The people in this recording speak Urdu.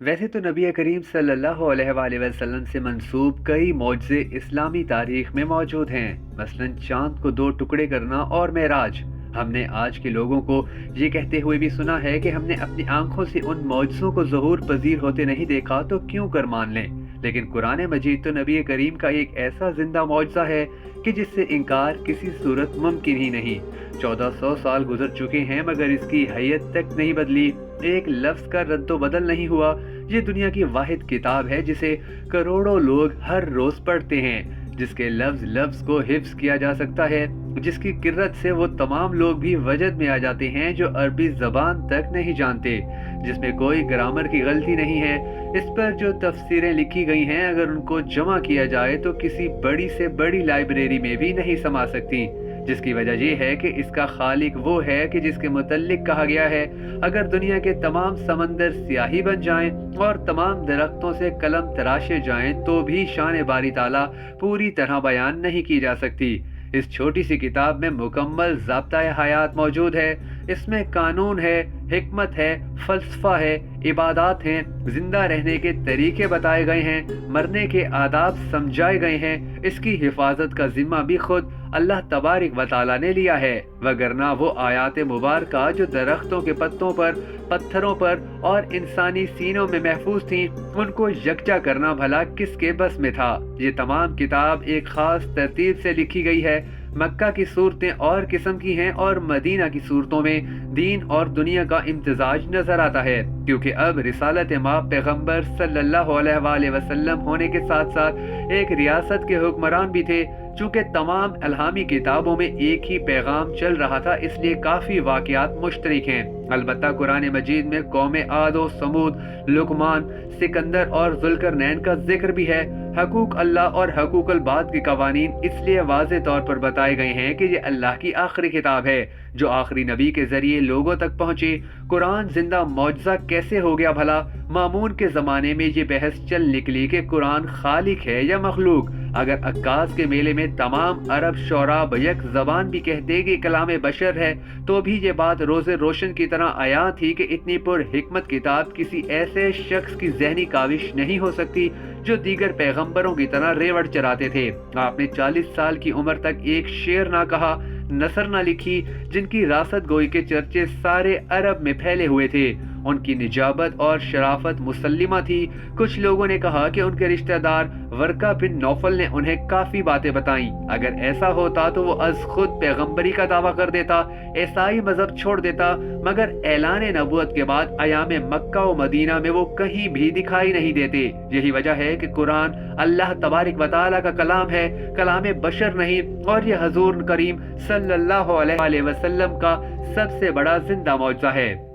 ویسے تو نبی کریم صلی اللہ علیہ وآلہ وسلم سے منسوب کئی معجزے اسلامی تاریخ میں موجود ہیں، مثلا چاند کو دو ٹکڑے کرنا اور معراج۔ ہم نے آج کے لوگوں کو یہ کہتے ہوئے بھی سنا ہے کہ ہم نے اپنی آنکھوں سے ان معجزوں کو ظہور پذیر ہوتے نہیں دیکھا تو کیوں کر مان لیں۔ لیکن قرآن مجید تو نبی کریم کا ایک ایسا زندہ معجزہ ہے کہ جس سے انکار کسی صورت ممکن ہی نہیں۔ 1400 سال گزر چکے ہیں مگر اس کی حیت تک نہیں بدلی، ایک لفظ کا رد و بدل نہیں ہوا۔ یہ دنیا کی واحد کتاب ہے جسے کروڑوں لوگ ہر روز پڑھتے ہیں، جس کے لفظ لفظ کو حفظ کیا جا سکتا ہے، جس کی قرت سے وہ تمام لوگ بھی وجد میں آ جاتے ہیں جو عربی زبان تک نہیں جانتے، جس میں کوئی گرامر کی غلطی نہیں ہے۔ اس پر جو تفسیریں لکھی گئی ہیں اگر ان کو جمع کیا جائے تو کسی بڑی سے بڑی لائبریری میں بھی نہیں سما سکتی، جس کی وجہ یہ ہے کہ اس کا خالق وہ ہے کہ جس کے متعلق کہا گیا ہے اگر دنیا کے تمام سمندر سیاہی بن جائیں اور تمام درختوں سے قلم تراشے جائیں تو بھی شان باری تعالیٰ پوری طرح بیان نہیں کی جا سکتی۔ اس چھوٹی سی کتاب میں مکمل ضابطۂ حیات موجود ہے، اس میں قانون ہے، حکمت ہے، فلسفہ ہے، عبادات ہیں، زندہ رہنے کے طریقے بتائے گئے ہیں، مرنے کے آداب سمجھائے گئے ہیں۔ اس کی حفاظت کا ذمہ بھی خود اللہ تبارک و تعالیٰ نے لیا ہے، وگرنہ وہ آیات مبارکہ جو درختوں کے پتوں پر، پتھروں پر اور انسانی سینوں میں محفوظ تھیں ان کو یکجا کرنا بھلا کس کے بس میں تھا۔ یہ تمام کتاب ایک خاص ترتیب سے لکھی گئی ہے۔ مکہ کی صورتیں اور قسم کی ہیں اور مدینہ کی صورتوں میں دین اور دنیا کا امتزاج نظر آتا ہے، کیونکہ اب رسالت مآب پیغمبر صلی اللہ علیہ وآلہ وسلم ہونے کے ساتھ ساتھ ایک ریاست کے حکمران بھی تھے۔ چونکہ تمام الہامی کتابوں میں ایک ہی پیغام چل رہا تھا اس لیے کافی واقعات مشترک ہیں۔ البتہ قرآن مجید میں قوم عاد و سمود، لقمان، سکندر اور ذوالقرنین کا ذکر بھی ہے۔ حقوق اللہ اور حقوق الباد کے قوانین اس لیے واضح طور پر بتائے گئے ہیں کہ یہ اللہ کی آخری کتاب ہے جو آخری نبی کے ذریعے لوگوں تک پہنچی۔ قرآن زندہ معجزہ کیسے ہو گیا بھلا؟ مامون کے زمانے میں یہ بحث چل نکلی کہ قرآن خالق ہے یا مخلوق۔ اگر عکاس کے میلے میں تمام عرب شعراء بیک زبان بھی کہتے کہ کلام بشر ہے تو بھی یہ بات روز روشن کی طرح عیاں تھی کہ اتنی پر حکمت کتاب کسی ایسے شخص کی ذہنی کاوش نہیں ہو سکتی جو دیگر پیغمبروں کی طرح ریوڑ چراتے تھے۔ آپ نے 40 سال کی عمر تک ایک شعر نہ کہا، نثر نہ لکھی، جن کی راست گوئی کے چرچے سارے عرب میں پھیلے ہوئے تھے۔ ان کی نجابت اور شرافت مسلمہ تھی۔ کچھ لوگوں نے کہا کہ ان کے رشتہ دار ورقہ بن نوفل نے انہیں کافی باتیں بتائیں۔ اگر ایسا ہوتا تو وہ از خود پیغمبری کا دعویٰ کر دیتا، عیسائی مذہب چھوڑ دیتا، مگر اعلان نبوت کے بعد ایام مکہ و مدینہ میں وہ کہیں بھی دکھائی نہیں دیتے۔ یہی وجہ ہے کہ قرآن اللہ تبارک و تعالیٰ کا کلام ہے، کلام بشر نہیں، اور یہ حضور کریم صلی اللہ علیہ وسلم کا سب سے بڑا زندہ معجزہ ہے۔